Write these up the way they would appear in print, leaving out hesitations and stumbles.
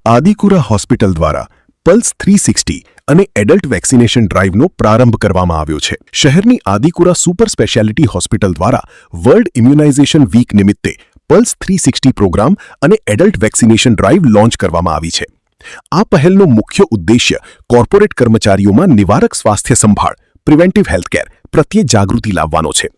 આદિકુરા hospital દ્વારા pulse 360 અને adult vaccination ડ્રાઇવનો પ્રારંભ કરવામાં આવ્યો છે. શહેરની આદિકુરા સુપર સ્પેશિયાલિટી હોસ્પિટલ દ્વારા વર્લ્ડ ઇમ્યુનાઇઝેશન વીક નિમિત્તે પલ્સ 360 પ્રોગ્રામ અને એડલ્ટ વેક્સિનેશન ડ્રાઇવ લોન્ચ કરવામાં આવી છે. આ પહેલનો મુખ્ય ઉદ્દેશ્ય કોર્પોરેટ કર્મચારીઓમાં નિવારક સ્વાસ્થ્ય સંભાળ પ્રિવેન્ટિવ હેલ્થકેર પ્રત્યે જાગૃતિ લાવવાનો છે.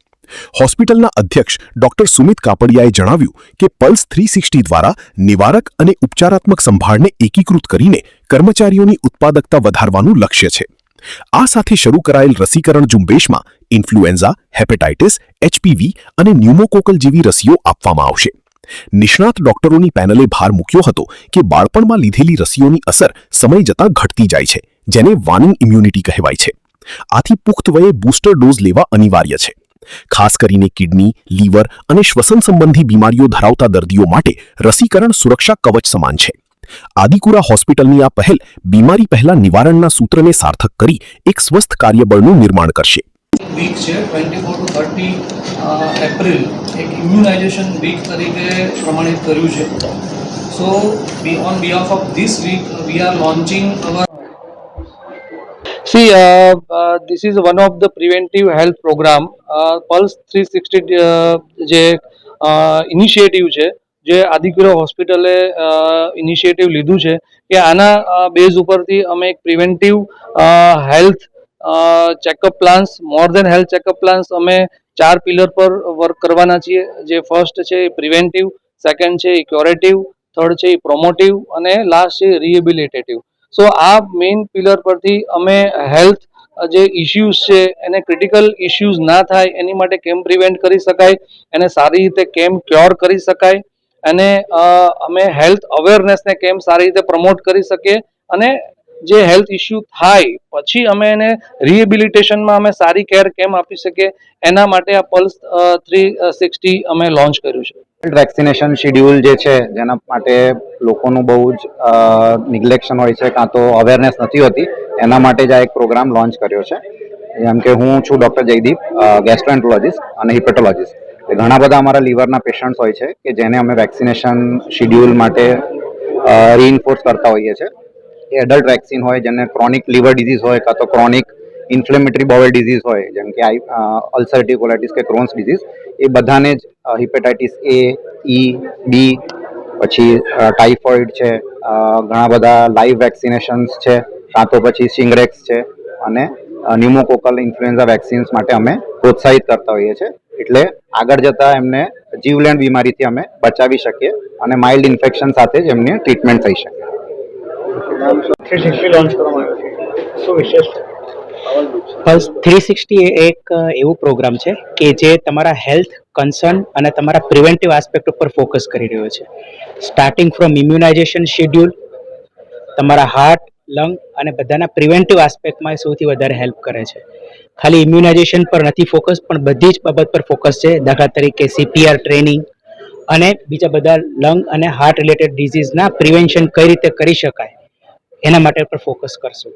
હોસ્પિટલના અધ્યક્ષ ડોક્ટર સુમિત કાપડિયાએ જણાવ્યું કે પલ્સ 360 દ્વારા નિવારક અને ઉપચારાત્મક સંભાળને એકીકૃત કરીને કર્મચારીઓની ઉત્પાદકતા વધારવાનું લક્ષ્ય છે. આ સાથે શરૂ કરાયેલ રસીકરણ ઝુંબેશમાં ઇન્ફ્લુએન્ઝા, હેપેટાઇટિસ, એચપીવી અને ન્યુમોકોકલ જેવી રસીઓ આપવામાં આવશે. નિષ્ણાત ડોક્ટરોની પેનલે ભાર મૂક્યો હતો કે બાળપણમાં લીધેલી રસીઓની અસર સમય જતાં ઘટતી જાય છે, જેને વાનિંગ ઇમ્યુનિટી કહેવાય છે. આથી પુખ્ત વયે બૂસ્ટર ડોઝ લેવા અનિવાર્ય છે. ખાસ કરીને કિડની, લીવર અને શ્વસન સંબંધી બીમારીઓ ધરાવતા દર્દીઓ માટે રસીકરણ સુરક્ષા કવચ સમાન છે. આદિકુરા હોસ્પિટલની આ પહેલ બીમારી પહેલા નિવારણના સૂત્રને સાર્થક કરી એક સ્વસ્થ કાર્યબળનું નિર્માણ કરશે. વીક છે 24 to 30 એપ્રિલ એક ઇમ્યુનાઇઝેશન વીક તરીકે પ્રમાણિત કર્યું છે. So on behalf of this week we are launching our this is one of the preventive health program Pulse 360 જે ઇનિશિયેટિવ છે જે આદિકુરા હોસ્પિટલે ઇનિશિયેટિવ લીધું છે કે આના બેઝ ઉપરથી અમે એક પ્રિવેન્ટિવ હેલ્થ ચેકઅપ પ્લાન્સ મોર દેન હેલ્થ ચેકઅપ પ્લાન્સ અમે 4 પિલર પર વર્ક કરવાના છીએ. જે ફર્સ્ટ છે એ પ્રિવેન્ટિવ, સેકન્ડ છે એ ક્યોરેટિવ, થર્ડ છે એ પ્રોમોટિવ અને લાસ્ટ છે રિહેબિલિટેટિવ. સો આ મેઇન પિલર પરથી અમે હેલ્થ જે ઇશ્યુઝ છે એને ક્રિટિકલ ઇશ્યુઝ ના થાય એની માટે કેમ પ્રિવેન્ટ કરી શકાય, એને સારી રીતે કેમ ક્યોર કરી શકાય અને અમે હેલ્થ અવેરનેસને કેમ સારી રીતે પ્રમોટ કરી શકીએ અને જે હેલ્થ ઇશ્યુ થાય પછી અમે એને રિહેબિલિટેશનમાં અમે સારી કેર કેમ આપી શકીએ એના માટે આ પલ્સ 360 અમે લોન્ચ કર્યું છે. વેક્સિનેશન શેડ્યુલ જે છે જેના માટે લોકોનું બહુ જ નિગ્લેક્શન હોય છે કાં તો અવેરનેસ નથી હોતી, એના માટે જ આ એક પ્રોગ્રામ લોન્ચ કર્યો છે. જેમ કે હું છું ડૉક્ટર જયદીપ, ગેસ્ટ્રોએન્ટરોલોજીસ્ટ અને હિપેટોલોજીસ્ટ. ઘણા બધા અમારા લીવરના પેશન્ટ્સ હોય છે કે જેને અમે વેક્સિનેશન શેડ્યુલ માટે રીઇન્ફોર્સ કરતા હોઈએ છીએ. એ એડલ્ટ વેક્સિન હોય, જેને ક્રોનિક લીવર ડિઝીઝ હોય કાં તો ક્રોનિક ઇન્ફ્લેમેટરી બોવેલ ડિઝીઝ હોય જેમ કે અલ્સરેટિવ કોલાઇટિસ કે ક્રોન્સ ડિઝીઝ, એ બધાને જ હિપેટાઇટિસ એ, ઈ, બી, પછી ટાઇફોઇડ છે, ઘણા બધા લાઈવ વેક્સિનેશન્સ છે, કાં તો પછી શિંગરેક્સ છે અને ન્યુમોકોકલ ઇન્ફ્લુએન્ઝા વેક્સિન્સ માટે અમે પ્રોત્સાહિત કરતા હોઈએ છીએ. એટલે આગળ જતાં એમને જીવલેણ બીમારીથી અમે બચાવી શકીએ અને માઇલ્ડ ઇન્ફેક્શન સાથે જ એમની ટ્રીટમેન્ટ થઈ શકે. 360 લોન્ચ કરવામાં આવ્યો છે, શું વિશેષ છે? પલ્સ 360 એ એક એવું પ્રોગ્રામ છે કે જે તમારા હેલ્થ કન્સર્ન અને તમારા પ્રિવેન્ટિવ આસ્પેક્ટ ઉપર ફોકસ કરી રહ્યો છે. સ્ટાર્ટિંગ ફ્રોમ ઇમ્યુનાઇઝેશન શેડ્યુલ, તમારા હાર્ટ, લંગ અને બધાના પ્રિવેન્ટિવ આસ્પેક્ટમાં સૌથી વધારે હેલ્પ કરે છે. ખાલી ઇમ્યુનાઇઝેશન પર નથી ફોકસ, પણ બધી જ બાબત પર ફોકસ છે. દાખલા તરીકે CPR ટ્રેનિંગ અને બીજા બધા લંગ અને હાર્ટ રિલેટેડ ડિઝીઝના પ્રિવેન્શન કઈ રીતે કરી શકાય એના માટે પર ફોકસ કરશું.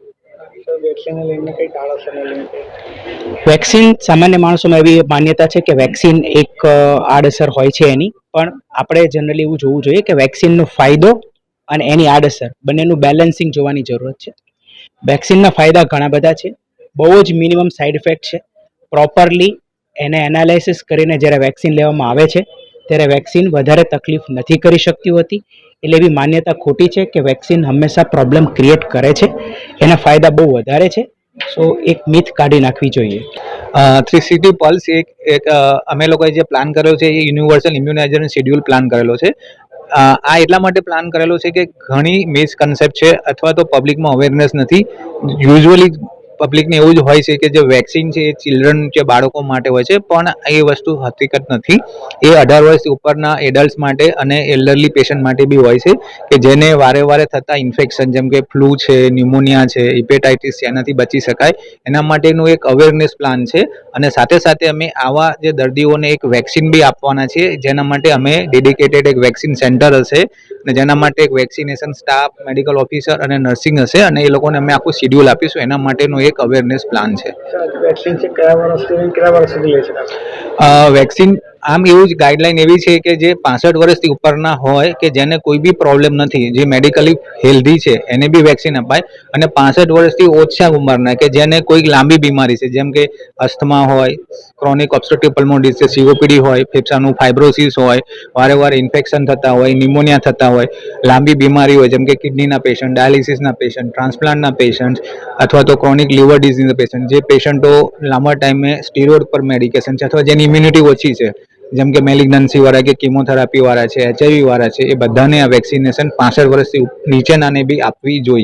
વેક્સિન સામાન્ય માણસોમાં એવી માન્યતા છે કે વેક્સિન એક આડઅસર હોય છે એની, પણ આપણે જનરલી એવું જોવું જોઈએ કે વેક્સિનનો ફાયદો અને એની આડઅસર બંનેનું બેલેન્સિંગ જોવાની જરૂરત છે. વેક્સિનના ફાયદા ઘણા બધા છે, બહુ જ મિનિમમ સાઇડ ઇફેક્ટ છે. પ્રોપરલી એને એનાલાઇસિસ કરીને જ્યારે વેક્સિન લેવામાં આવે છે ત્યારે વેક્સિન વધારે તકલીફ નથી કરી શકતી હોતી. એટલે એવી માન્યતા ખોટી છે કે વેક્સિન હંમેશા પ્રોબ્લેમ ક્રિએટ કરે છે. એના ફાયદા બહુ વધારે છે. સો એક મિથ કાઢી નાખવી જોઈએ. 360 પલ્સ એક અમે લોકોએ જે પ્લાન કર્યો છે એ યુનિવર્સલ ઇમ્યુનાઇઝેશન શેડ્યુલ પ્લાન કરેલો છે. આ એટલા માટે પ્લાન કરેલો છે કે ઘણી મિસકન્સેપ્ટ છે અથવા તો પબ્લિકમાં અવેરનેસ નથી. યુઝ્યુઅલી પબ્લિકને એવું જ હોય છે કે જે વેક્સિન છે એ ચિલ્ડ્રન જે બાળકો માટે હોય છે, પણ એ વસ્તુ હકીકત નથી. એ 18 વર્ષ ઉપરના એડલ્ટ્સ માટે અને એલ્ડરલી પેશન્ટ માટે બી હોય છે કે જેને વારે વારે થતા ઇન્ફેક્શન જેમ કે ફ્લૂ છે, ન્યુમોનિયા છે, હિપેટાઇટિસ છે, એનાથી બચી શકાય એના માટેનું એક અવેરનેસ પ્લાન છે. અને સાથે સાથે અમે આવા જે દર્દીઓને એક વેક્સિન બી આપવાના છીએ, જેના માટે અમે ડેડિકેટેડ એક વેક્સિન સેન્ટર હશે અને જેના માટે એક વેક્સિનેશન સ્ટાફ, મેડિકલ ઓફિસર અને નર્સિંગ હશે અને એ લોકોને અમે આખું શેડ્યુલ આપીશું. એના માટેનો એક અવેરનેસ પ્લાન છે. વેક્સિન છે કયા વર્ષ સુધી લે છે? વેક્સિન આમ એવું જ ગાઈડલાઈન એવી છે કે જે 65 વર્ષથી ઉપરના હોય કે જેને કોઈ બી પ્રોબ્લેમ નથી, જે મેડિકલી હેલ્ધી છે, એને બી વેક્સિન અપાય. અને 65 વર્ષથી ઓછા ઉંમરના કે જેને કોઈ લાંબી બીમારી છે, જેમ કે અસ્થમા હોય, chronic obstructive pulmonary disease COPD હોય, ફેફસાનું ફાઇબ્રોસિસ હોય, વારંવાર ઇન્ફેક્શન થતા હોય, નિમોનિયા થતા હોય, લાંબી બીમારી હોય જેમ કે કિડનીના પેશન્ટ, ડાયાલિસિસના પેશન્ટ, ટ્રાન્સપ્લાન્ટના પેશન્ટ અથવા તો ક્રોનિક લીવર ડિઝીઝના પેશન્ટ, જે પેશન્ટો લાંબા ટાઈમે સ્ટીરોઇડ પર મેડિકેશન છે અથવા જેની ઇમ્યુનિટી ઓછી છે, જેમ કે મેલિગ્નન્સી વાળા કે કિમોથેરાપી વાળા છે, HIV વાળા છે, એ બધાને આ વેક્સિનેશન 65 વર્ષથી નીચેનાને બી આપવી જોઈએ.